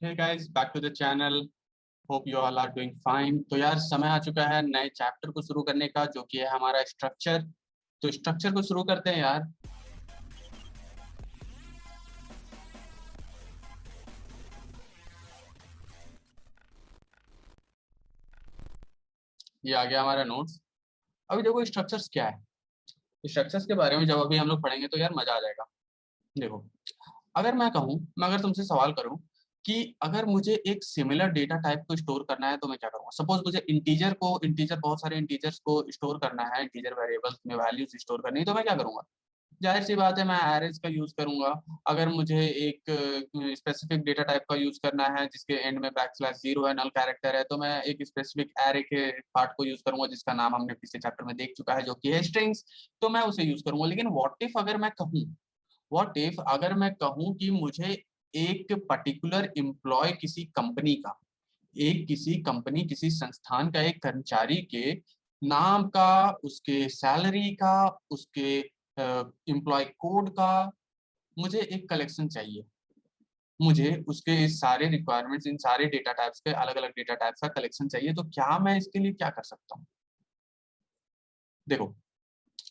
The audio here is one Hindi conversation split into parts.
Hey guys, back to the channel. Hope you all are doing fine. तो यार समय आ चुका है नए चैप्टर को शुरू करने का, जो कि है हमारा स्ट्रक्चर। तो स्ट्रक्चर को शुरू करते हैं यार। ये आ गया हमारा नोट्स। अभी देखो स्ट्रक्चर्स क्या है। स्ट्रक्चर्स के बारे में जब अभी हम लोग पढ़ेंगे तो यार मजा आ जाएगा। देखो, अगर मैं कहूँ, मैं अगर तुमसे सवाल करूँ कि अगर मुझे एक सिमिलर डेटा टाइप को स्टोर करना है तो मैं क्या करूँगा। सपोज मुझे इंटीजर बहुत सारे इंटीजर्स को स्टोर करना है, इंटीजर वेरिएबल्स में वैल्यूज स्टोर करनी है, तो मैं क्या करूँगा। जाहिर सी बात है, मैं एरेज का यूज करूंगा। अगर मुझे एक स्पेसिफिक डेटा टाइप का यूज करना है जिसके एंड में \0 है, नल कैरेक्टर है, तो मैं एक स्पेसिफिक एरे के पार्ट को यूज करूंगा जिसका नाम हमने पिछले चैप्टर में देख चुका है, जो कि है स्ट्रिंग्स। तो मैं उसे यूज करूंगा। लेकिन व्हाट इफ अगर मैं कहूँ कि मुझे एक पर्टिकुलर एम्प्लॉय किसी कंपनी का, एक किसी कंपनी किसी संस्थान का एक कर्मचारी के नाम का, उसके सैलरी का, उसके एम्प्लॉय कोड का मुझे एक कलेक्शन चाहिए। मुझे उसके इस सारे रिक्वायरमेंट्स, इन सारे डेटा टाइप्स के अलग अलग डेटा टाइप्स का कलेक्शन चाहिए। तो क्या मैं इसके लिए क्या कर सकता हूँ। देखो,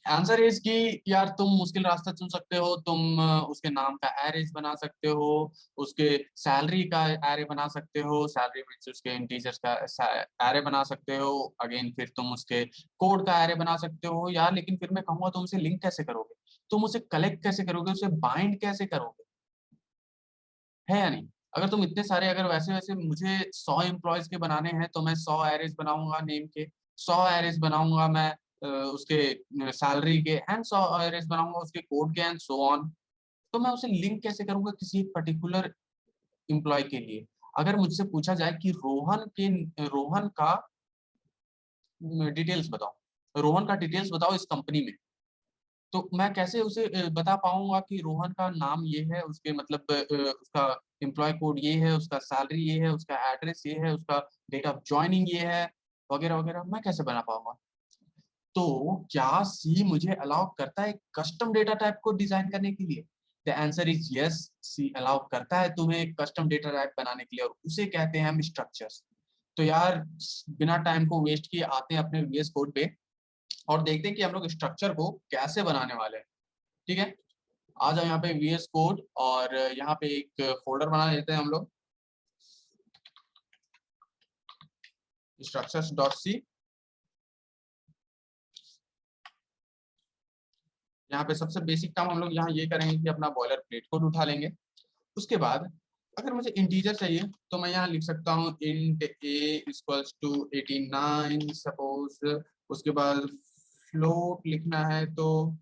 आंसर इज कि यार तुम मुश्किल रास्ता चुन सकते हो। तुम उसके नाम का एरेज बना सकते हो, उसके सैलरी का एरे बना सकते हो, सैलरी मीन्स उसके इंटीजर्स का एरे बना सकते हो। अगेन फिर तुम उसके कोड का एरे बना सकते हो यार। लेकिन फिर मैं कहूंगा तुम उसे लिंक कैसे करोगे, तुम उसे कलेक्ट कैसे करोगे, उसे बाइंड कैसे करोगे, है या नहीं। अगर तुम इतने सारे, अगर वैसे वैसे मुझे 100 एम्प्लॉयज के बनाने हैं तो मैं 100 एरेज बनाऊंगा नेम के, 100 एरेज बनाऊंगा मैं उसके सैलरी के, एंड 100 एरेज बनाऊंगा उसके कोड के, एंड सो ऑन। तो मैं उसे लिंक कैसे करूंगा किसी एक पर्टिकुलर एम्प्लॉय के लिए। अगर मुझसे पूछा जाए कि रोहन का डिटेल्स बताओ, रोहन का डिटेल्स बताओ इस कंपनी में, तो मैं कैसे उसे बता पाऊंगा कि रोहन का नाम ये है, उसके मतलब उसका एम्प्लॉय कोड ये है, उसका सैलरी ये है, उसका एड्रेस ये है, उसका डेट ऑफ ज्वाइनिंग ये है, वगैरह वगैरह। मैं कैसे बना पाऊंगा। तो क्या सी मुझे अलाउ करता है कस्टम डेटा टाइप को डिजाइन करने के लिए। The answer is yes, C allow करता है तुम्हें एक कस्टम डेटा टाइप बनाने के लिए, और उसे कहते हैं हम स्ट्रक्चर्स। तो यार बिना टाइम को वेस्ट किए आते हैं अपने वीएस कोड पे और देखते हैं कि हम लोग स्ट्रक्चर को कैसे बनाने वाले हैं। ठीक है, आ जाओ यहाँ पे वीएस कोड, और यहाँ पे एक फोल्डर बना लेते हैं हम लोग, स्ट्रक्चर्स डॉट सी। यहाँ पे सबसे बेसिक काम हम लोग यहाँ ये करेंगे कि अपना बॉयलर प्लेट कोड उठा लेंगे। उसके बाद अगर मुझे इंटीजर चाहिए तो मैं यहाँ लिख सकता हूँ int a equals to 89 suppose. उसके बाद फ्लोट लिखना है तो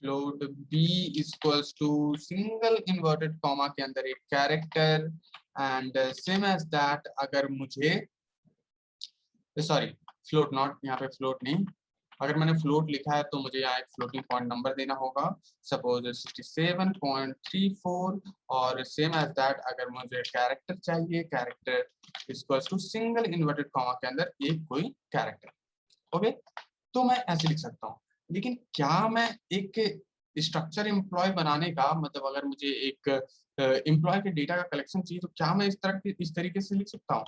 float b equals to single inverted comma के अंदर एक character, and same as that अगर मुझे, सॉरी फ्लोट नॉट, यहाँ पे फ्लोट नहीं, अगर मैंने फ्लोट लिखा है तो मुझे यहाँ एक फ्लोटिंग पॉइंट नंबर देना होगा, सपोज 67.34। और सेम एज दैट अगर मुझे कैरेक्टर चाहिए, character equals to single inverted comma के अंदर एक कोई कैरेक्टर। ओके, तो मैं ऐसे लिख सकता हूँ। लेकिन क्या मैं एक स्ट्रक्चर एम्प्लॉय बनाने का मतलब, अगर मुझे एक एम्प्लॉय के डेटा का कलेक्शन चाहिए तो क्या मैं इस तरीके से लिख सकता हूँ।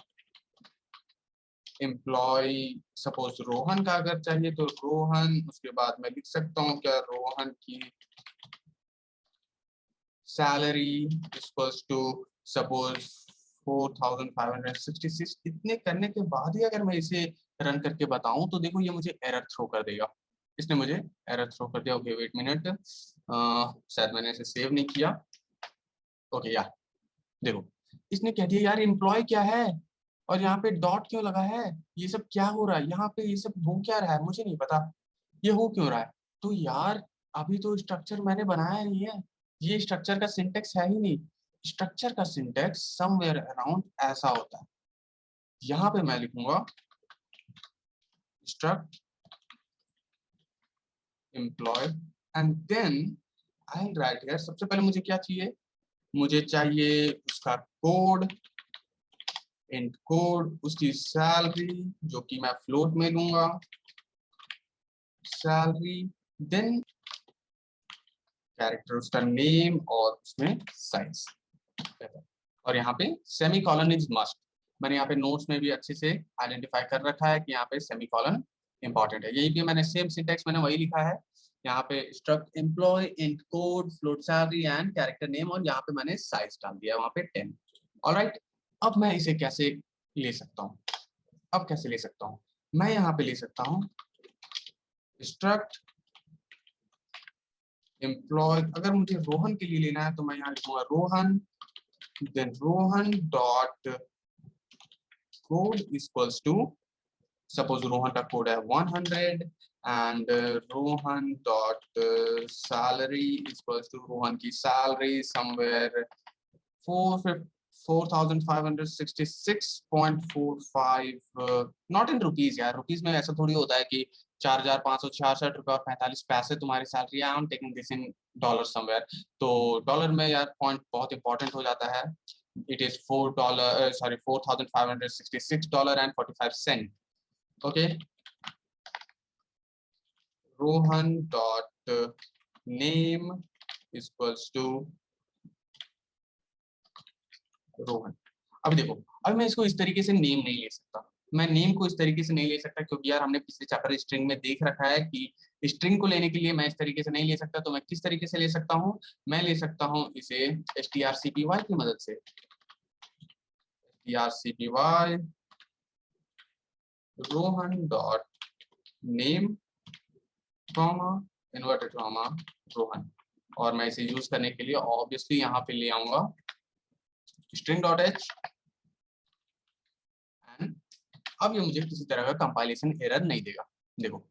एम्प्लॉय सपोज रोहन का अगर चाहिए तो रोहन, उसके बाद मैं लिख सकता हूँ क्या, रोहन की सैलरी इक्वल्स टू सपोज 4566। इतने करने के बाद ही अगर मैं इसे रन करके बताऊं तो देखो ये मुझे एरर थ्रो कर देगा। इसने मुझे एरर थ्रो कर दिया। ओके वेट मिनट, शायद मैंने इसे सेव नहीं किया। ओके यार, देखो इसने कह दिया यार एम्प्लॉय क्या है, और यहाँ पे डॉट क्यों लगा है, ये सब क्या हो रहा है यहाँ पे, ये सब हो क्या रहा है मुझे नहीं पता, ये हो क्यों रहा है। तो यार अभी तो स्ट्रक्चर मैंने बनाया नहीं है, ये स्ट्रक्चर का सिंटेक्स है ही नहीं। स्ट्रक्चर का सिंटेक्स समवेयर अराउंड ऐसा होता है। यहाँ पे मैं लिखूंगा struct employee, and then I write here. सबसे पहले मुझे क्या चाहिए, मुझे चाहिए उसका कोड, इंट कोड, उसकी सैलरी जो कि मैं फ्लोट में लूंगा, सैलरी, देन कैरेक्टर उसका नेम और उसमें साइज। और यहाँ पे सेमी कॉलन इज मस्ट। मैंने यहाँ पे नोट्स में भी अच्छे से आइडेंटिफाई कर रखा है कि यहाँ पे सेमी कॉलन इंपॉर्टेंट है। यही पे मैंने सेम सिंटेक्स मैंने वही लिखा है, यहाँ पे struct employee int code float salary and character name, और यहाँ पे मैंने साइज डाल दिया वहाँ पे 10। ऑलराइट, अब मैं इसे कैसे ले सकता हूँ? अब कैसे ले सकता हूँ? मैं यहाँ पे ले सकता हूँ स्ट्रक्ट एम्प्लॉय। अगर मुझे रोहन के लिए लेना है तो मैं यहाँ लिखूंगा Rohan, then Rohan dot code equals to, suppose Rohan का कोड है 100 and Rohan dot salary equals to Rohan की salary somewhere 4566.45, not in rupees यार, रुपीज में ऐसा थोड़ी होता है कि 4566 रुपया 45 पैसे तुम्हारी सैलरी है, I am taking this in dollar somewhere. तो डॉलर में यार पॉइंट बहुत इंपॉर्टेंट हो जाता है। It is $4,4566.45। Okay, Rohan dot name equals to Rohan. अब देखो, अब मैं इसको इस तरीके से नेम नहीं ले सकता। मैं नेम को इस तरीके से नहीं ले सकता क्योंकि यार हमने पिछले चैप्टर स्ट्रिंग में देख रखा है कि स्ट्रिंग को लेने के लिए मैं इस तरीके से नहीं ले सकता। तो मैं किस तरीके से ले सकता हूँ? मैं ले सकता हूँ इसे strcpy की मदद से। strcpy Rohan dot name comma inverted comma Rohan, और मैं इसे यूज करने के लिए ऑब्वियसली यहाँ पे ले आऊंगा string.h। अब ये मुझे किसी तरह का कंपाइलेशन एरर नहीं देगा। देखो,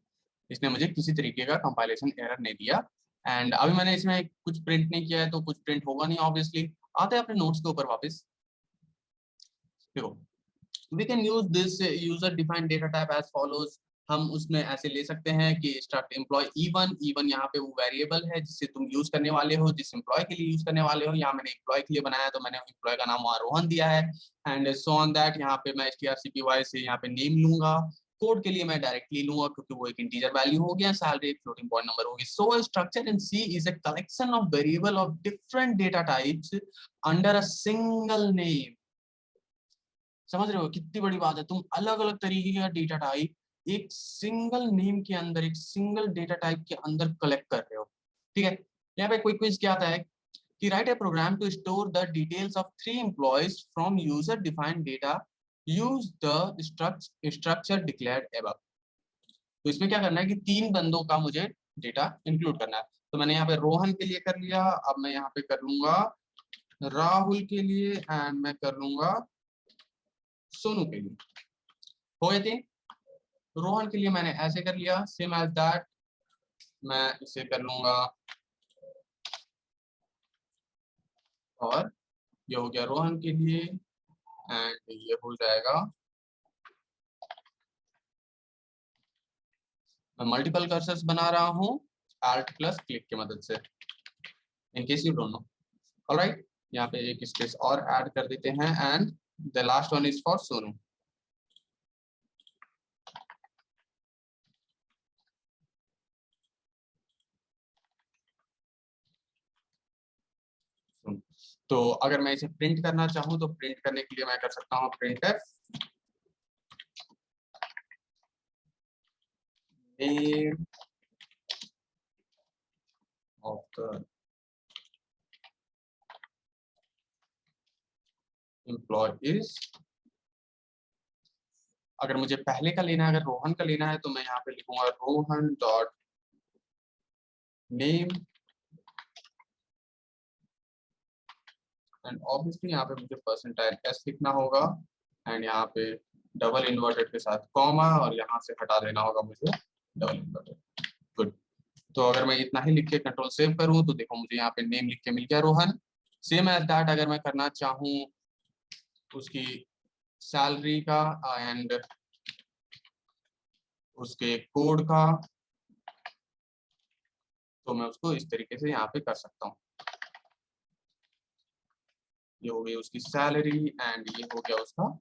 इसने मुझे किसी तरीके का कंपाइलेशन एरर नहीं दिया। एंड अभी मैंने इसमें कुछ प्रिंट नहीं किया है तो कुछ प्रिंट होगा नहीं ऑब्वियसली। आते हैं अपने नोट्स के ऊपर वापस। देखो, we can use this user defined data type as follows। हम उसमें ऐसे ले सकते हैं कि स्ट्रक्ट एम्प्लॉय E1, E1 यहाँ पे वो वेरिएबल है जिससे तुम यूज करने वाले हो, जिस एम्प्लॉय के लिए यूज करने वाले हो। यहाँ मैंने एम्प्लॉय के लिए बनाया तो मैंने एम्प्लॉय का नाम रोहन दिया है। एंड सो ऑन दैट, यहाँ पे मैं strcpy से यहाँ पे नेम लूंगा। कोड के लिए मैं डायरेक्टली लूंगा क्योंकि वो एक इंटीजर वैल्यू हो गया, सैलरी एक फ्लोटिंग पॉइंट नंबर होगी। So structure in C is a collection of variable of different data types under a single name. समझ रहे हो कितनी बड़ी बात है? तुम अलग अलग तरीके का डेटा टाइप एक सिंगल नेम के अंदर, एक सिंगल डेटा टाइप के अंदर कलेक्ट कर रहे हो। ठीक है, यहाँ पे कोई क्विज क्या आता है कि write a program to store the details of 3 employees from user defined data, use the structure declared above. तो इसमें क्या करना है कि 3 बंदों का मुझे डेटा इंक्लूड करना है। तो मैंने यहाँ पे रोहन के लिए कर लिया, अब मैं यहाँ पे कर लूंगा राहुल के लिए, एंड मैं कर लूंगा सोनू के लिए। हो गए थे। रोहन के लिए मैंने ऐसे कर लिया, सेम एज दैट मैं इसे कर लूंगा, और ये हो गया रोहन के लिए, एंड ये हो जाएगा। मैं मल्टीपल कर्सर्स बना रहा हूँ Alt प्लस क्लिक की मदद से, in case you don't know. Alright, यहाँ पे एक स्पेस और ऐड कर देते हैं, and the last one is for Sonu. तो अगर मैं इसे प्रिंट करना चाहूँ तो प्रिंट करने के लिए मैं कर सकता हूँ printf name of the employees। अगर मुझे पहले का लेना है, अगर रोहन का लेना है तो मैं यहाँ पे लिखूंगा Rohan dot name, and obviously यहाँ पे मुझे परसेंटाइल s लिखना होगा, एंड यहाँ पे डबल इन्वर्टेड के साथ कॉमा, और यहाँ से हटा देना होगा मुझे डबल इन्वर्टेड। गुड। तो अगर मैं इतना ही लिख के कंट्रोल सेव करूँ तो देखो मुझे यहाँ पे नेम लिख के मिल गया रोहन। सेम एज दैट अगर मैं करना चाहूँ उसकी सैलरी का एंड उसके कोड का, तो मैं उसको इस तरीके से यहाँ पे कर सकता हूँ। ये हो गई उसकी सैलरी एंड ये हो गया उसका,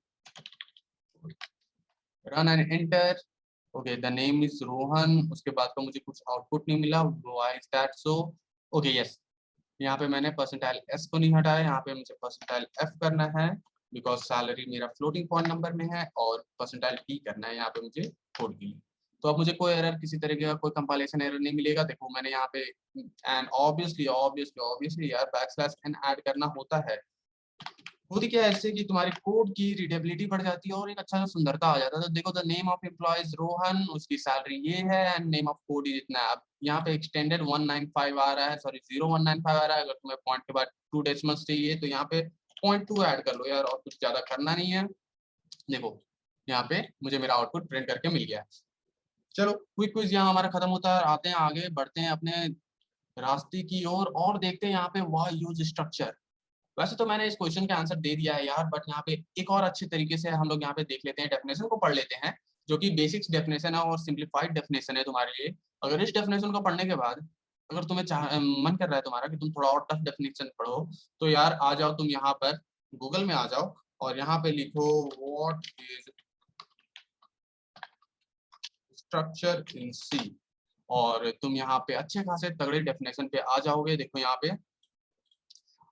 run and enter. Okay, the name is Rohan. उसके बाद का मुझे कुछ आउटपुट नहीं मिला, why is that so? Okay, yes, यहाँ पे मैंने परसेंटाइल एस को नहीं हटाया, यहाँ पे मुझे परसेंटाइल एफ करना है बिकॉज सैलरी मेरा फ्लोटिंग पॉइंट नंबर में है, और परसेंटाइल टी करना है यहाँ पे मुझे कोड के लिए। तो अब मुझे कोई एरर, किसी तरीके का कोई कंपाइलेशन एरर नहीं मिलेगा। देखो मैंने यहाँ पे एंड ऑब्वियसली यार बैकस्लैश एन ऐड करना होता है। होती क्या है इससे कि तुम्हारी कोड की रीडेबिलिटी बढ़ जाती है और एक अच्छा सा सुंदरता आ जाता है। तो देखो the name of employees Rohan, उसकी सैलरी ये है एंड नेम ऑफ कोड इतना है। अब यहाँ पे एक्सटेंडेड 195 आ रहा है, सॉरी 0195 आ रहा है। अगर तुम्हें पॉइंट के बाद 2 डेसिमल्स चाहिए तो यहाँ पे 0.2 ऐड कर लो यार, और कुछ ज्यादा करना नहीं है। देखो यहाँ पे मुझे मेरा आउटपुट प्रिंट करके मिल गया है। चलो क्विक क्विज यहाँ हमारा खत्म होता है, आते हैं आगे बढ़ते हैं अपने रास्ते की ओर और देखते हैं यहाँ पे वाई यूज स्ट्रक्चर। वैसे तो मैंने इस क्वेश्चन का आंसर दे दिया है यार, बट यहाँ पे एक और अच्छे तरीके से हम लोग यहाँ पे देख लेते हैं, डेफिनेशन को पढ़ लेते हैं, जो कि बेसिक्स डेफिनेशन है और सिंप्लीफाइड डेफिनेशन है तुम्हारे लिए। अगर इस डेफिनेशन को पढ़ने के बाद अगर तुम्हें मन कर रहा है तुम्हारा कि तुम थोड़ा और टफ डेफिनेशन पढ़ो, तो यार आ जाओ तुम यहाँ पर गूगल में आ जाओ और यहाँ पे लिखो व्हाट इज स्ट्रक्चर इन सी, और तुम यहाँ पे अच्छे खासे तगड़े डेफिनेशन पे आ जाओगे। देखो यहाँ पे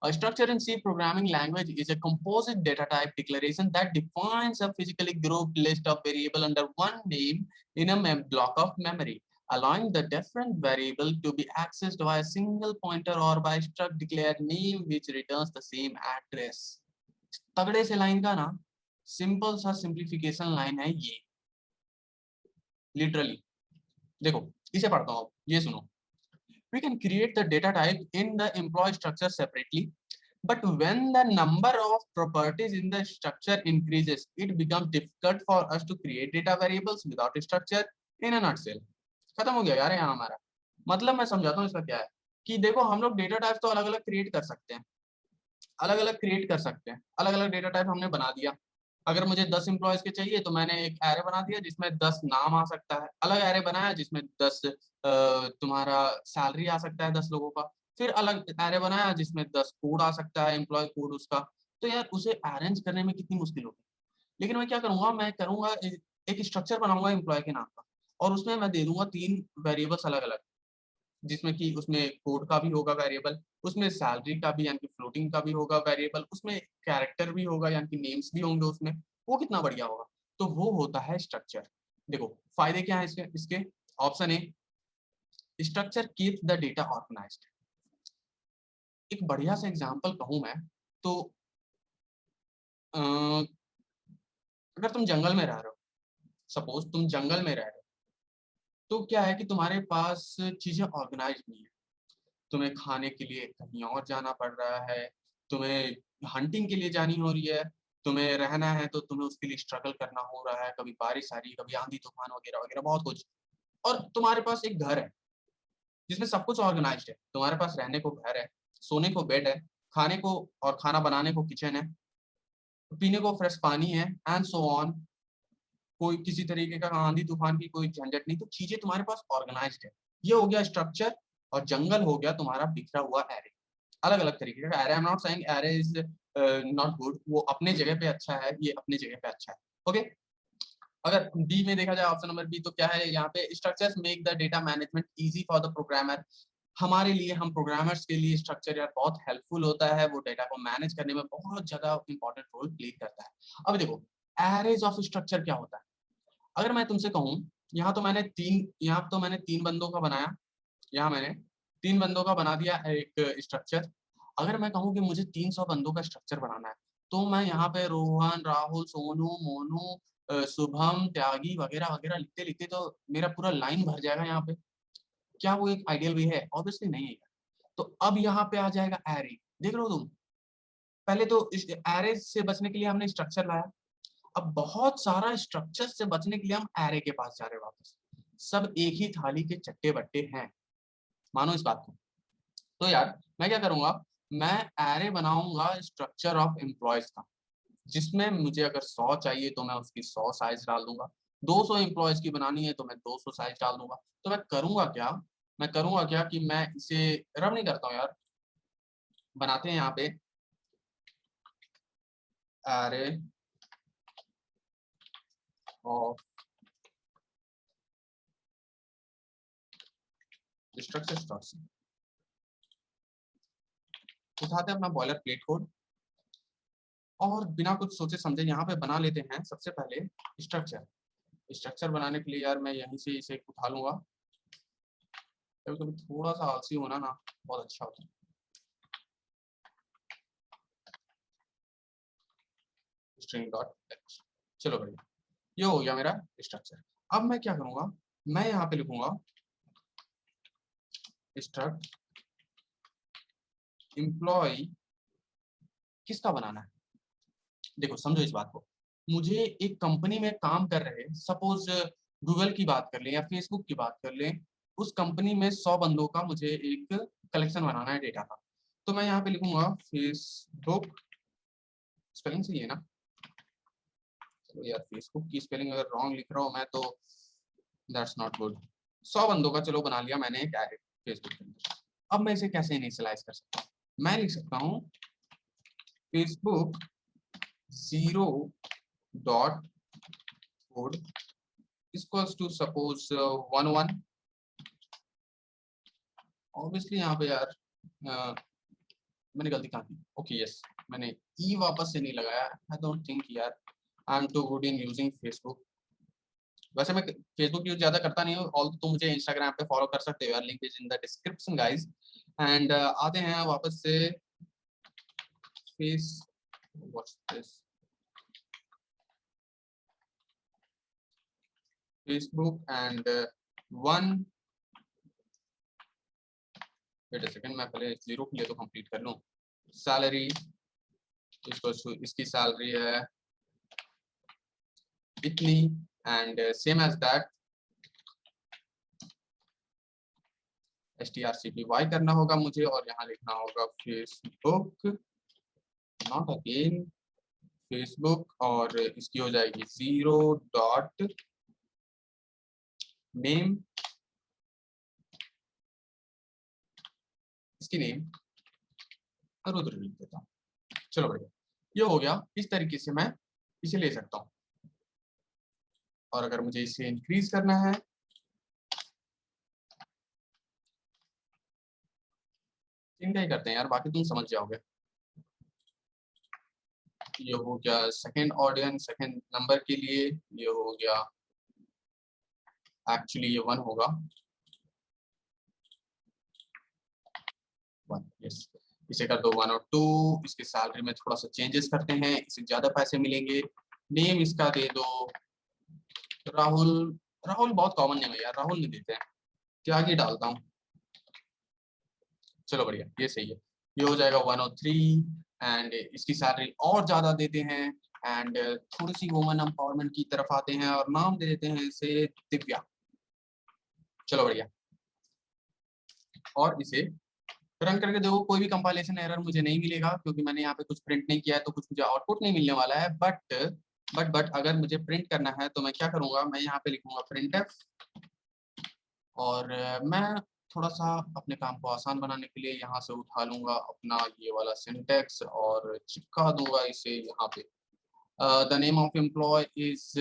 a structure in C programming language is a composite data type declaration that defines a physically grouped list of variable under one name in a block of memory, allowing the different variable to be accessed by a single pointer or by struct declared name which returns the same address. तगड़े से लाइन का ना सिंपल सा सिंप्लीफिकेशन लाइन है ये, लिटरली। देखो इसे पढ़ता हूँ, ये सुनो। We can create the data type in the employee structure separately, but when the number of properties in the structure increases, it becomes difficult for us to create data variables without a structure in a nutshell. खत्म हो गया यार यहाँ हमारा। मतलब मैं समझाता हूँ इसका क्या है कि देखो हम लोग डेटा टाइप तो अलग अलग क्रिएट कर सकते हैं, अलग अलग क्रिएट कर सकते हैं, अलग अलग डेटा टाइप हमने बना दिया। अगर मुझे 10 एम्प्लॉयज के चाहिए तो मैंने एक एरे बना दिया जिसमें 10 नाम आ सकता है, अलग एरे बनाया जिसमें 10 तुम्हारा सैलरी आ सकता है 10 लोगों का, फिर अलग एरे बनाया जिसमें 10 कोड आ सकता है, एम्प्लॉय कोड उसका। तो यार उसे अरेंज करने में कितनी मुश्किल होगी। लेकिन मैं क्या करूंगा, मैं करूंगा एक स्ट्रक्चर बनाऊंगा एम्प्लॉय के नाम का, और उसमें मैं दे दूंगा 3 वेरिएबल्स अलग अलग, जिसमें कि उसमें कोड का भी होगा वेरिएबल, उसमें सैलरी का भी यानी कि फ्लोटिंग का भी होगा वेरिएबल, उसमें कैरेक्टर भी होगा यानी कि नेम्स भी होंगे उसमें। वो कितना बढ़िया होगा। तो वो होता है स्ट्रक्चर। देखो फायदे क्या है इसके इसके option A, structure keep the data organized. एक बढ़िया सा एग्जांपल कहूं मैं तो अगर तुम जंगल में रह रहे हो, सपोज तुम जंगल में रह रहे हो, तो क्या है कि तुम्हारे पास चीजें ऑर्गेनाइज नहीं है। तुम्हें खाने के लिए कहीं और जाना पड़ रहा है, तुम्हें हंटिंग के लिए जानी हो रही है, तुम्हें रहना है तो तुम्हें उसके लिए स्ट्रगल करना हो रहा है, कभी बारिश आ रही है, कभी आंधी तूफान वगैरह वगैरह बहुत कुछ। और तुम्हारे पास एक घर है जिसमें सब कुछ ऑर्गेनाइज्ड है, तुम्हारे पास रहने को घर है, सोने को बेड है, खाने को और खाना बनाने को किचन है, पीने को फ्रेश पानी है एंड सो ऑन। कोई किसी तरीके का आंधी तूफान की कोई झंझट नहीं, तो चीजें तुम्हारे पास ऑर्गेनाइज्ड है। ये हो गया स्ट्रक्चर। और जंगल हो गया तुम्हारा बिखरा हुआ एरे, अलग अलग तरीके का array. I am not saying array is not good, वो अपने जगह पे अच्छा है, ये अपने जगह पे अच्छा है। ओके अगर बी में देखा जाए, ऑप्शन नंबर बी, तो क्या है यहाँ पे, structures make the data management easy for the programmer. हमारे लिए, हम प्रोग्रामर्स के लिए स्ट्रक्चर यार बहुत हेल्पफुल होता है, वो डेटा को मैनेज करने में बहुत ज्यादा इंपॉर्टेंट रोल प्ले करता है। अब देखो एरेज ऑफ स्ट्रक्चर क्या होता है। अगर मैं तुमसे कहूँ, यहाँ तो मैंने 3 बंदों का बनाया, यहाँ मैंने 3 बंदों का बना दिया एक स्ट्रक्चर। अगर मैं कहूँ कि मुझे 300 बंदों का स्ट्रक्चर बनाना है, तो मैं यहाँ पे रोहन, राहुल, सोनू, मोनू, शुभम, त्यागी वगैरह वगैरह लिखते लिखते तो मेरा पूरा लाइन भर जाएगा यहाँ पे। क्या वो एक आइडियल वे है? ऑब्वियसली नहीं है। तो अब यहाँ पे आ जाएगा एरे। देख रहे हो तुम, पहले तो इस एरे से बचने के लिए हमने स्ट्रक्चर लाया, अब बहुत सारा स्ट्रक्चर से बचने के लिए हम एरे के पास जा रहे हैं वापस। सब एक ही थाली के चट्टे बट्टे हैं, मानो इस बात को। तो यार मैं क्या करूंगा, मैं एरे बनाऊंगा स्ट्रक्चर ऑफ एम्प्लॉयज का, जिसमें मुझे अगर 100 चाहिए तो मैं उसकी 100 साइज डाल दूंगा, 200 एम्प्लॉयज की बनानी है तो मैं 200 साइज डाल दूंगा। तो मैं करूंगा क्या कि मैं इसे रब नहीं करता हूँ यार, बनाते हैं यहाँ पे एरे ऑफ स्ट्रक्चर। उठाते हैं अपना बॉयलर प्लेट कोड और बिना कुछ सोचे समझे यहाँ पे बना लेते हैं सबसे पहले स्ट्रक्चर। स्ट्रक्चर बनाने के लिए यार मैं यहीं से इसे उठा लूंगा। कभी कभी थोड़ा सा आलसी होना ना बहुत अच्छा होता है। स्ट्रिंग डॉट एच, चलो बढ़िया, ये हो गया मेरा स्ट्रक्चर। अब मैं क्या करूंगा, मैं यहाँ पे लिखूंगा स्ट्रक्ट एम्प्लॉय किसका बनाना है। देखो समझो इस बात को, मुझे एक कंपनी में काम कर रहे, सपोज गूगल की बात कर लें या फेसबुक की बात कर लें, उस कंपनी में 100 बंदों का मुझे एक कलेक्शन बनाना है डेटा का। तो मैं यहाँ पे लिखूंगा फेसबुक, स्पेलिंग सही है ना? चलो यार फेसबुक की स्पेलिंग अगर रॉन्ग लिख रहा हूँ मैं तो दैट्स नॉट गुड। 100 बंदों का चलो बना लिया मैंने एक एड फेसबुक के अंदर। अब मैं इसे कैसे इनिशियलाइज कर सकता हूँ, मैं लिख सकता हूँ Facebook 0.code equals to suppose 1 obviously यहाँ पे यार मैंने गलती कहाँ की, ओके यस, मैंने ई वापस से नहीं लगाया। आई डोंट थिंक यार I am too good in using Facebook. वैसे मैं फेसबुक यूज ज्यादा करता नहीं हूँ, ऑल तो मुझे इंस्टाग्राम पे फॉलो कर सकते हो यार, link is in the description guys. And आते हैं वापस से face, what's this, Facebook and one, wait a second, मैं पहले जीरो के लिए तो कंप्लीट कर लूँ। सैलरी इसकी सैलरी है इतनी, and same as that strcpy करना होगा मुझे, और यहाँ लिखना होगा फेसबुक, नॉट अगेन फेसबुक, और इसकी हो जाएगी 0.name, इसकी नेम रुद्र लिख देता हूँ। चलो बढ़िया, ये हो गया। इस तरीके से मैं इसे ले सकता हूँ, और अगर मुझे इसे इंक्रीज करना है, इनका ही करते हैं यार, बाकी तुम समझ जाओगे। ये हो गया सेकंड ऑडियंस, सेकंड नंबर के लिए, ये हो गया एक्चुअली ये 1 होगा, 1 यस। इसे कर दो 1 और 2। इसके सैलरी में थोड़ा सा चेंजेस करते हैं, इसे ज्यादा पैसे मिलेंगे। नेम इसका दे दो राहुल, राहुल बहुत कॉमन नेम है यार, राहुल नहीं देते हैं, त्यागी डालता हूँ। चलो बढ़िया, ये सही है। ये हो जाएगा 103, एंड इसकी सैलरी और ज्यादा देते हैं, एंड थोड़ी सी वुमन एम्पावरमेंट की तरफ आते हैं और नाम दे देते हैं इसे दिव्या। चलो बढ़िया, और इसे रन करके देखो, कोई भी कंपाइलेशन एरर मुझे नहीं मिलेगा क्योंकि मैंने यहाँ पे कुछ प्रिंट नहीं किया है, तो कुछ मुझे आउटपुट नहीं मिलने वाला है। बट अगर मुझे प्रिंट करना है तो मैं क्या करूंगा, मैं यहाँ पे लिखूंगा printf, और मैं थोड़ा सा अपने काम को आसान बनाने के लिए यहाँ से उठा लूंगा अपना ये वाला सिंटेक्स और चिपका दूंगा इसे यहाँ पे। The name of employee is,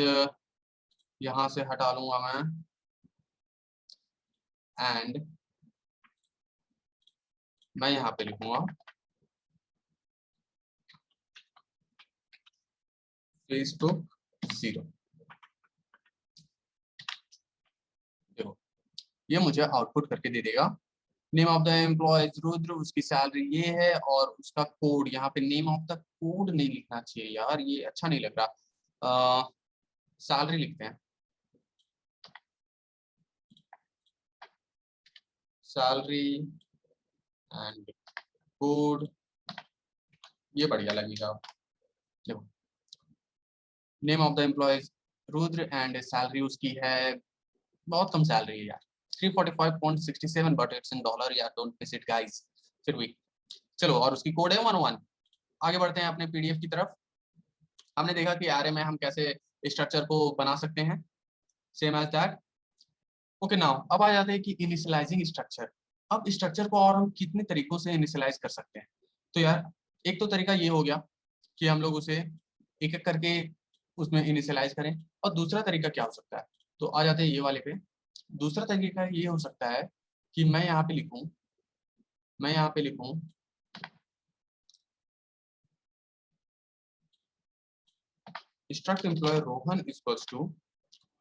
यहाँ से हटा लूंगा मैं, एंड मैं यहाँ पे लिखूंगा फेसबुक 0। देखो ये मुझे आउटपुट करके दे देगा। Name of the employee Rudra, उसकी सैलरी ये है, और उसका कोड यहाँ पे, नेम ऑफ द कोड नहीं लिखना चाहिए यार, ये अच्छा नहीं लग रहा। सैलरी लिखते हैं, सैलरी एंड कोड, ये बढ़िया लगेगा। देखो name of the employees Rudra, and salary उसकी है, बहुत कम सैलरी है यार, 345.67, बट इट्स इन डॉलर यार, डोंट मिस इट गाइस। फिर भी चलो, और उसकी कोड है 11। आगे बढ़ते हैं अपने पीडीएफ की तरफ। हमने देखा कि आरए में हम कैसे स्ट्रक्चर को बना सकते हैं, same as that. Okay now अब आ जाते हैं कि इनिशियलाइजिंग स्ट्रक्चर। अब स्ट्रक्चर को और हम कितने तरीकों से इनिशियलाइज कर सकते हैं। तो यार एक तो तरीका ये हो गया कि हम लोग उसे एक एक करके उसमें इनिशियलाइज करें, और दूसरा तरीका क्या हो सकता है, तो आ जाते हैं ये वाले पे। दूसरा तरीका ये हो सकता है कि मैं यहाँ पे लिखूं struct employee Rohan equals to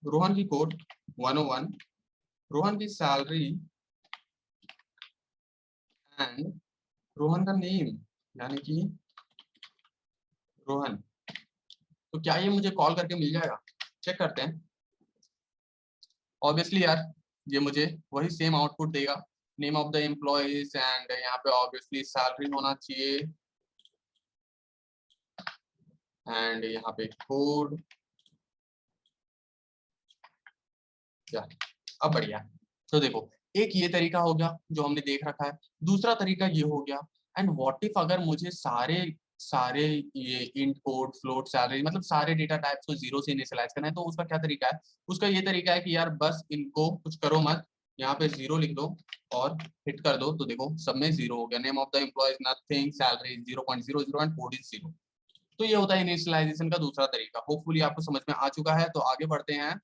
Rohan की कोड 101, रोहन की सैलरी एंड रोहन का नेम यानी कि रोहन। तो क्या ये मुझे कॉल करके मिल जाएगा? चेक करते हैं। ऑब्वियसली यार ये मुझे वही सेम आउटपुट देगा, name of the employees and यहाँ पे ऑब्वियसली सैलरी होना चाहिए एंड यहाँ पे कोड। क्या अब बढ़िया। तो देखो एक ये तरीका हो गया जो हमने देख रखा है, दूसरा तरीका ये हो गया एंड व्हाट इफ अगर मुझे सारे सारे ये इंट कोड फ्लोट सैलरी मतलब सारे डेटा टाइप्स को जीरो से इनिशियलाइज करना है, तो उसका क्या तरीका है? उसका ये तरीका है कि यार बस इनको कुछ करो मत, यहाँ पे जीरो लिख दो और हिट कर दो, तो देखो सब में जीरो हो गया। Name of the employee nothing, salary 0.00 and code is zero. तो ये होता है इनिशियलाइजेशन का दूसरा तरीका। होपफुली आपको समझ में आ चुका है। तो आगे बढ़ते हैं,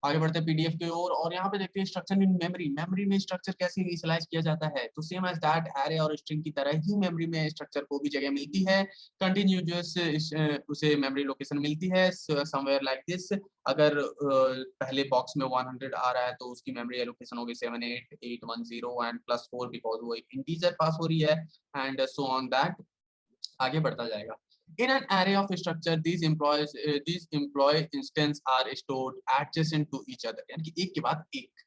आगे बढ़ते हैं पीडीएफ की ओर और यहाँ पे देखते हैं स्ट्रक्चर इन मेमोरी। मेमोरी में स्ट्रक्चर कैसे इनिशियलाइज किया जाता है? तो सेम एज दैट एरे और स्ट्रिंग की तरह ही मेमोरी में स्ट्रक्चर को भी जगह मिलती है, कंटिन्यूअस उसे मेमोरी लोकेशन मिलती है समवेयर लाइक दिस। अगर पहले बॉक्स में 100 आ रहा है तो उसकी मेमोरी एलोकेशन होगी 78810 एंड +4 बिकॉज वो एक इंटीजर पास हो रही है एंड सो ऑन दैट आगे बढ़ता जाएगा। In an array of structure, these employee instance are stored adjacent to each other, यानी कि एक के बाद एक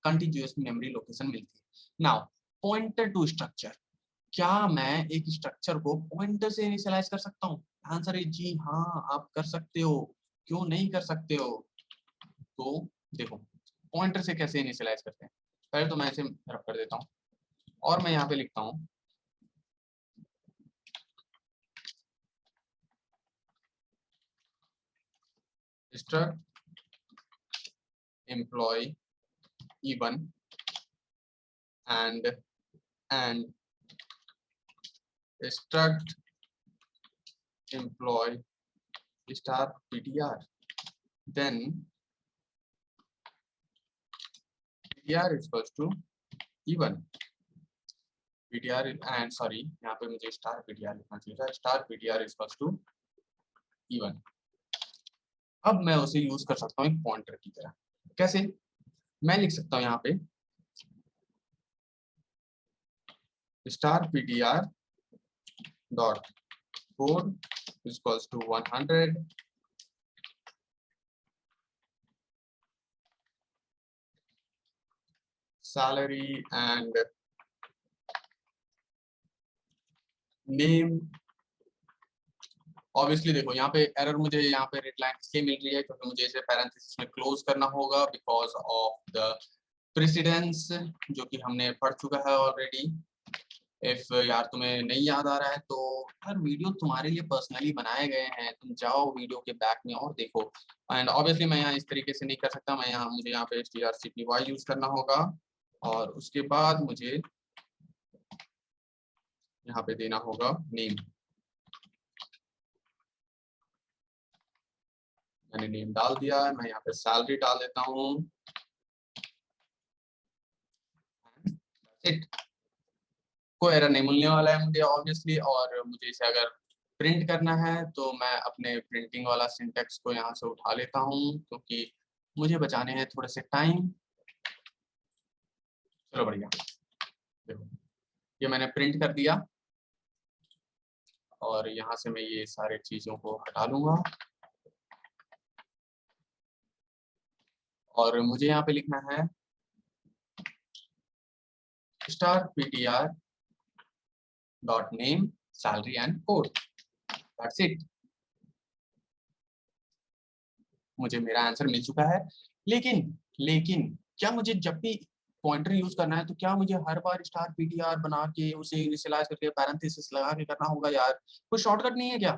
कंटिन्यूअस मेमोरी लोकेशन मिलती है। नाउ पॉइंटर टू स्ट्रक्चर, क्या मैं एक स्ट्रक्चर को पॉइंटर से इनिशियलाइज कर सकता हूँ? आंसर है जी हाँ, आप कर सकते हो। क्यों नहीं कर सकते हो? तो देखो पॉइंटर से कैसे इनिशियलाइज करते हैं। पहले तो मैं इसे रब कर देता हूँ और मैं यहाँ पे लिखता हूँ struct employee E1 and struct employee star ptr, then ptr is equals to E1 ptr and sorry यहाँ पे मुझे स्टार ptr लिखना चाहिए था, star ptr is equals to E1। अब मैं उसे यूज कर सकता हूँ एक पॉइंटर की तरह। कैसे? मैं लिख सकता हूँ यहाँ पे star ptr dot code is equals to 100 salary and name। Obviously देखो यहाँ पे एरर मुझे यहाँ पे रेड लाइन इसलिए मिल रही है क्योंकि मुझे इसे पैरेंथेसिस में क्लोज करना होगा बिकॉज ऑफ द प्रेसिडेंस जो कि हमने पढ़ चुका है ऑलरेडी। इफ यार तुम्हें नहीं याद आ रहा है तो यार वीडियो तुम्हारे लिए पर्सनली बनाए गए हैं, तुम जाओ वीडियो के बैक में और देखो। एंड ऑब्वियसली मैं यहाँ इस तरीके से नहीं कर सकता, मैं यहाँ मुझे यहाँ पे strcpy यूज करना होगा और उसके बाद मुझे यहाँ पे देना होगा नेम। मैंने नेम डाल दिया है, मैं यहाँ पे सैलरी डाल देता हूँ। कोई एरर नहीं मिलने वाला है मुझे ऑब्वियसली। और मुझे इसे अगर प्रिंट करना है तो मैं अपने प्रिंटिंग वाला सिंटेक्स को यहाँ से उठा लेता हूँ क्योंकि मुझे बचाने हैं थोड़े से टाइम। चलो बढ़िया, देखो ये मैंने प्रिंट कर दिया और यहाँ से मैं ये सारे चीजों को हटा लूंगा और मुझे यहाँ पे लिखना है star ptr dot name salary and code, that's it. मुझे मेरा आंसर मिल चुका है। लेकिन क्या मुझे जब भी पॉइंटर यूज करना है तो क्या मुझे हर बार स्टार ptr बना के उसे इनिशियलाइज करके पैरेंथेसिस लगा के करना होगा? यार कोई शॉर्टकट नहीं है क्या?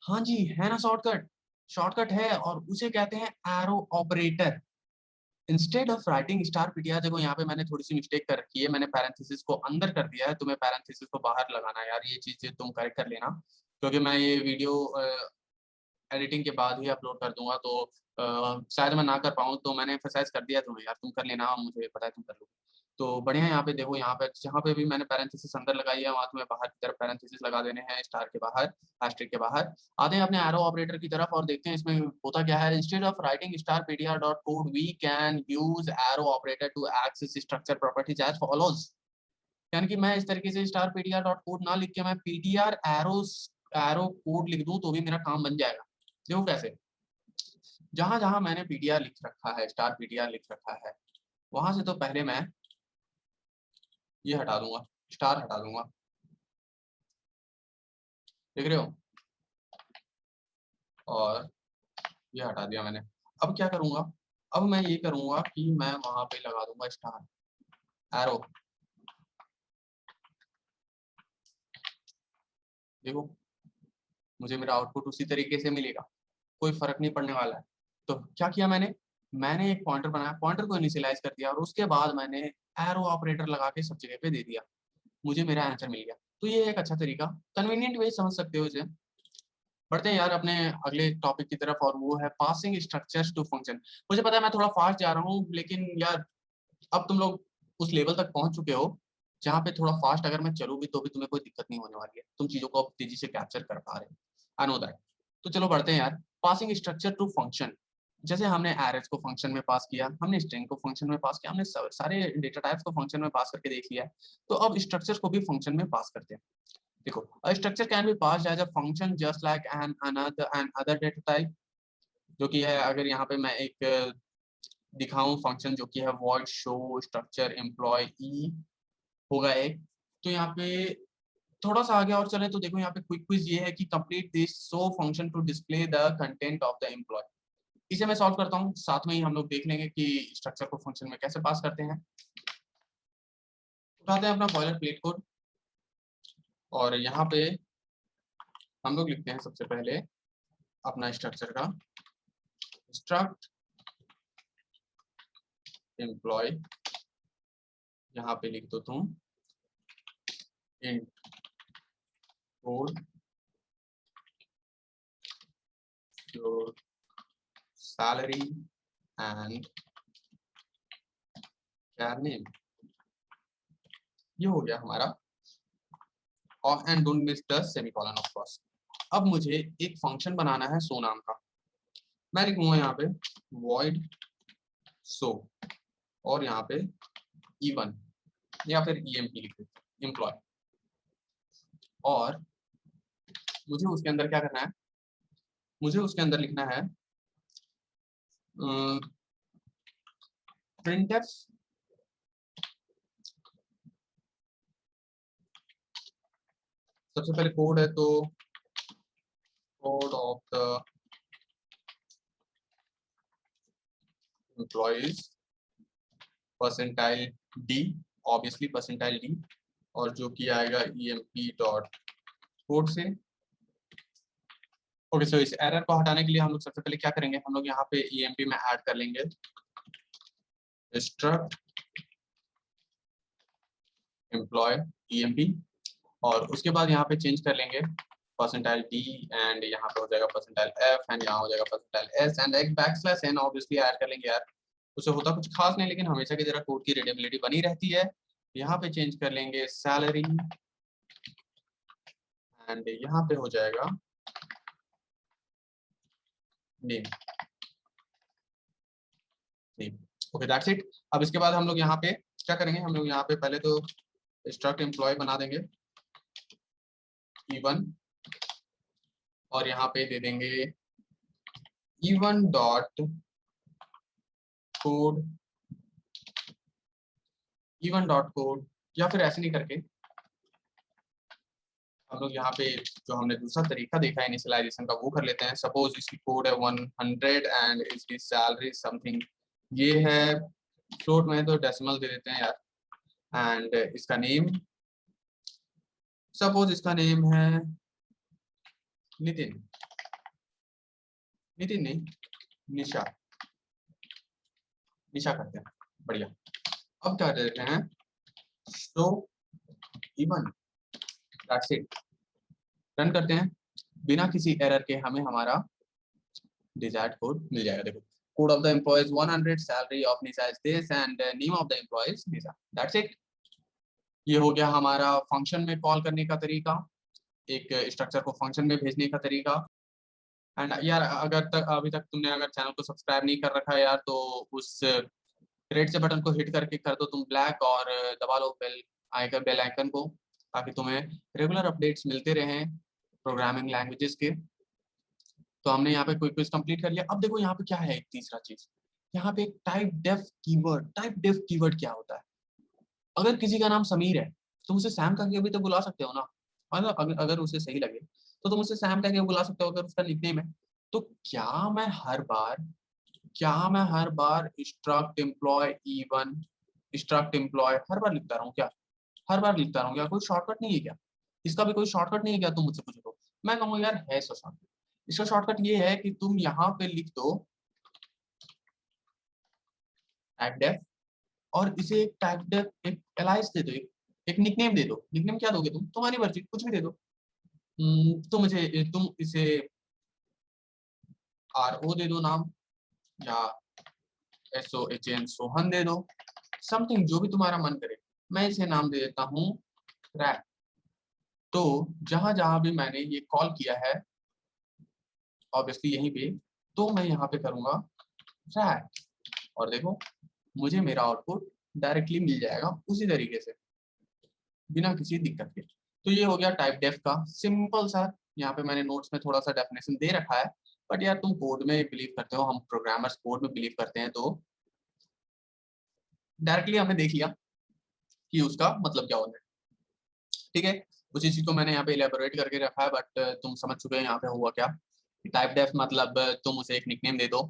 हाँ जी है ना शॉर्टकट। शॉर्टकट है और उसे कहते हैं arrow operator. Instead of writing star ptr, देखो यहाँ पे मैंने थोड़ी सी मिस्टेक कर रखी है, मैंने पैरेंथेसिस को अंदर कर दिया है, तुम्हें पैरेंथेसिस को बाहर लगाना है यार, ये चीज तुम करेक्ट कर लेना क्योंकि मैं ये वीडियो एडिटिंग के बाद ही अपलोड कर दूंगा तो शायद मैं ना कर पाऊँ, तो मैंने एक्सरसाइज कर दिया तुम्हें यार, तुम कर लेना, मुझे पता है तुम कर लोगे। तो बढ़िया है। यहाँ पे देखो, यहाँ पे जहाँ पे भी मैंने पैरेंथेसिस अंदर लगाई है वहां तुम्हें बाहर की तरफ पैरेंथेसिस लगा देने हैं, स्टार के बाहर, एस्टेरिक के बाहर। आते हैं अपने एरो ऑपरेटर की तरफ और देखते हैं इसमें होता क्या है। Instead of writing star ptr dot code we can use arrow operator to access structure properties as follows. यानी कि मैं इस तरीके से स्टार पीटीआर डॉट कोड ना लिख के मैं पीटीआर एरो कोड लिख दूं तो भी मेरा काम बन जाएगा। देखो कैसे, जहां जहां मैंने पीटीआर लिख रखा है, स्टार पीटीआर लिख रखा है, वहां से तो पहले मैं ये हटा दूंगा, स्टार हटा दूंगा। देख रहे हो, और ये हटा दिया मैंने। अब क्या करूंगा, अब मैं ये करूंगा कि मैं वहां पे लगा दूंगा स्टार एरो। देखो, मुझे मेरा आउटपुट उसी तरीके से मिलेगा, कोई फर्क नहीं पड़ने वाला है। तो क्या किया मैंने, मैंने एक पॉइंटर बनाया, पॉइंटर को इनिशियलाइज कर दिया और उसके बाद मैंने एरो ऑपरेटर लगा के सब जगह पे दे दिया, मुझे मेरा आंसर मिल गया। तो ये एक अच्छा तरीका, कन्वीनियंट वे समझ सकते हो इसे। बढ़ते हैं यार अपने अगले टॉपिक की तरफ, और वो है पासिंग स्ट्रक्चर्स टू फंक्शन। मुझे पता है मैं थोड़ा फास्ट जा रहा हूँ, लेकिन यार अब तुम लोग उस लेवल तक पहुंच चुके हो जहाँ पे थोड़ा फास्ट अगर मैं चलूँ भी तो भी तुम्हें कोई दिक्कत नहीं होने वाली है, तुम चीजों को अब तेजी से कैप्चर कर पा रहे हो। I know that. तो चलो बढ़ते हैं यार, पासिंग स्ट्रक्चर टू फंक्शन। जैसे हमने एरेज को फंक्शन में पास किया, हमने स्ट्रिंग को फंक्शन में पास किया, हमने सारे डेटा टाइप्स को फंक्शन में पास करके देख लिया है। तो अब स्ट्रक्चर्स को भी फंक्शन में पास करते हैं। देखो, a structure can be passed as a function just like an other data type, जो कि है, अगर यहाँ पे मैं एक दिखाऊं फंक्शन जो कि है void show structure employee होगा एक। तो यहाँ पे थोड़ा सा आगे और चले तो देखो, यहाँ पे क्विक क्विज ये है कि complete this show function to display the content of the employee. इसे मैं सॉल्व करता हूँ, साथ में ही हम लोग देख लेंगे कि स्ट्रक्चर को फंक्शन में कैसे पास करते हैं। उठाते हैं अपना बॉयलर प्लेट कोड, और यहाँ पे हम लोग लिखते हैं सबसे पहले अपना स्ट्रक्चर का स्ट्रक्ट एम्प्लॉय। यहाँ पे लिख दो तुम int code your salary and char name. ये हो गया हमारा, और and don't miss the semicolon of course. अब मुझे एक फंक्शन बनाना है सो नाम का। मैं लिखूंगा यहाँ पे void सो, और यहाँ पे E1 या फिर EMP लिख देते एम्प्लॉय। और मुझे उसके अंदर क्या करना है, मुझे उसके अंदर लिखना है printf सबसे पहले कोड है, तो code of the employees percentile D, obviously percentile D, और जो कि आएगा emp डॉट कोड से। ओके, सो इस एरर को हटाने के लिए हम लोग सबसे पहले क्या करेंगे, हम लोग यहाँ पे emp में ऐड कर लेंगे struct एम्प्लॉय emp, और उसके बाद यहाँ पे चेंज कर लेंगे परसेंटाइल डी, एंड यहाँ पे हो जाएगा परसेंटाइल एफ, एंड यहाँ हो जाएगा परसेंटाइल एस, एंड एक बैकस्लैश एन ऑब्वियसली ऐड कर लेंगे यार। उससे होता कुछ खास नहीं, लेकिन हमेशा की तरह कोड की रीडेबिलिटी बनी रहती है। यहाँ पे चेंज कर लेंगे सैलरी, एंड यहाँ पे हो जाएगा name. Name, okay that's it. अब इसके बाद हम लोग यहाँ पे क्या करेंगे, हम लोग यहाँ पे पहले तो स्ट्रक्ट एम्प्लॉय बना देंगे E1, और यहाँ पे दे देंगे E1 dot code, E1 dot code, या फिर ऐसे नहीं करके हम लोग यहाँ पे जो हमने दूसरा तरीका देखा है इनिशियलाइजेशन का वो कर लेते हैं। सपोज इसकी कोड है 100 एंड इसकी सैलरी समथिंग ये है, फ्लोट में तो डेसिमल दे देते हैं यार। एंड इसका नेम, सपोज इसका नेम है नितिन, नितिन नहीं, निशा, निशा करते हैं, बढ़िया। अब क्या देते हैं, सो E1, दैट्स इट। रन करते हैं, बिना किसी एरर के हमें हमारा डिजायर्ड कोड मिल जाएगा। देखो, code of the employee is 100, salary of Nisa is this, and name of the employee is Nisa. That's it. ये हो गया हमारा फंक्शन में कॉल करने का तरीका, एक स्ट्रक्चर को फंक्शन में भेजने का तरीका। एंड यार अगर तक अभी तक तुमने अगर चैनल को सब्सक्राइब नहीं कर रखा है यार, तो उस रेड से बटन को हिट करके कर दो तुम ब्लैक, और दबा लो बेल आइकन को, ताकि तुम्हें रेगुलर अपडेट्स मिलते रहें प्रोग्रामिंग लैंग्वेजेस के। तो हमने यहाँ पे कोई क्विज कंप्लीट कर लिया। अब देखो यहाँ पे क्या है, एक तीसरा चीज, यहाँ पे typedef keyword. Typedef keyword क्या होता है? अगर किसी का नाम समीर है, तुम उसे सैम करके भी तो बुला सकते हो ना, अगर उसे सही लगे तो तुम उसे सैम करके बुला सकते हो अगर उसका निकनेम है। तो क्या मैं हर बार struct employ E1 struct employ हर बार लिखता रहूं क्या? हर बार लिखता रहूं क्या? कोई शॉर्टकट नहीं है क्या? इसका भी कोई शॉर्टकट नहीं है क्या? तुम मुझसे पूछो। मैं कहूँगा यार है इसका शॉर्टकट। इसका शॉर्टकट ये है कि तुम यहाँ पे लिख दो टाइप डेफ, और इसे एक टाइप डेफ एक एलाइस दे दो, एक निकनेम दे दो। निकनेम क्या दोगे तुम? तुम्हारी मर्जी, कुछ भी दे दो। तुम इसे RO दे दो नाम, या SOHN सोहन दे दो, समथिंग जो भी तुम्हारा मन करे। मैं इसे नाम दे देता हूँ रैक। तो जहां जहां भी मैंने ये कॉल किया है ऑब्वियसली यहीं पे, तो मैं यहाँ पे करूंगा रैक, और देखो मुझे मेरा आउटपुट डायरेक्टली मिल जाएगा उसी तरीके से, बिना किसी दिक्कत के। तो ये हो गया टाइप डेफ का सिंपल सा। यहाँ पे मैंने नोट्स में थोड़ा सा डेफिनेशन दे रखा है, बट यार तुम कोड में बिलीव करते हो, हम प्रोग्रामर्स कोड में बिलीव करते हैं, तो डायरेक्टली हमने देख लिया कि उसका मतलब क्या होता है। ठीक है, उसी चीज को मैंने यहाँ पे इलेबोरेट करके रखा है, बट तुम समझ चुके हैं यहाँ पे हुआ क्या। टाइप डेफ मतलब तुम उसे एक निकनेम दे दो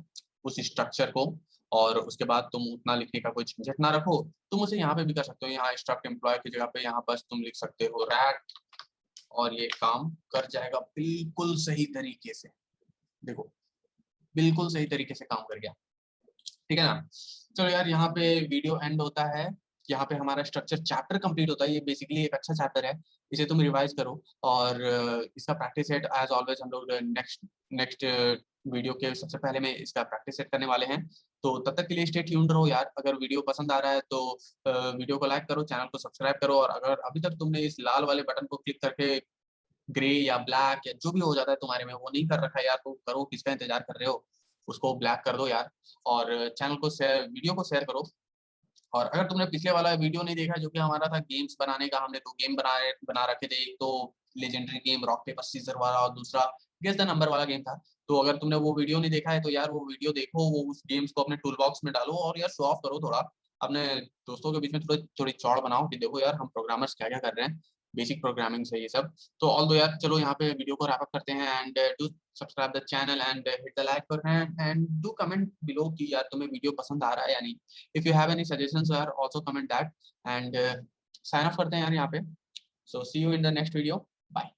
उस स्ट्रक्चर को, और उसके बाद तुम उतना लिखने का कोई झंझट ना रखो। तुम उसे यहाँ पे भी कर सकते हो, यहाँ स्ट्रक्ट एम्प्लॉय की जगह पे यहाँ बस तुम लिख सकते हो रैक, और ये काम कर जाएगा बिल्कुल सही तरीके से। देखो बिल्कुल सही तरीके से काम कर गया। ठीक है ना? चलो यार, यहाँ पे वीडियो एंड होता है, यहाँ पे हमारा स्ट्रक्चर चैप्टर कंप्लीट होता है। ये बेसिकली एक अच्छा चैप्टर है, इसे तुम रिवाइज करो, और इसका प्रैक्टिस सेट एज ऑलवेज हम लोग नेक्स्ट वीडियो के सबसे पहले में इसका प्रैक्टिस सेट करने वाले हैं। तो तब तक के लिए स्टे ट्यून्ड रहो यार। अगर वीडियो पसंद आ रहा है तो वीडियो को लाइक करो, चैनल को सब्सक्राइब करो, और अगर अभी तक तुमने इस लाल वाले बटन को क्लिक करके ग्रे या ब्लैक या जो भी हो जाता है तुम्हारे में वो नहीं कर रखा है यार, तो करो, किसका इंतजार कर रहे हो? उसको ब्लैक कर दो यार, और चैनल को शेयर, वीडियो को शेयर करो। और अगर तुमने पिछले वाला वीडियो नहीं देखा जो कि हमारा था गेम्स बनाने का, हमने 2 गेम बना रखे थे, एक तो legendary game rock paper scissor वाला, और दूसरा गेस द नंबर वाला गेम था। तो अगर तुमने वो वीडियो नहीं देखा है तो यार वो वीडियो देखो, वो उस गेम्स को अपने टूल बॉक्स में डालो, और यार शो ऑफ करो थोड़ा अपने दोस्तों के बीच में, थोड़ी चौड़ बनाओ कि देखो यार हम प्रोग्रामर्स क्या क्या कर रहे हैं, बेसिक प्रोग्रामिंग से ये सब। तो ऑल दो यार, चलो यहाँ पे वीडियो को रैप अप करते हैं, and do subscribe the channel and hit the like button, and do comment below कि यार तुम्हें वीडियो पसंद आ रहा है या नहीं। If you have any suggestions यार also comment that, and sign up करते हैं यार यहाँ पे। So see you in the next video, bye.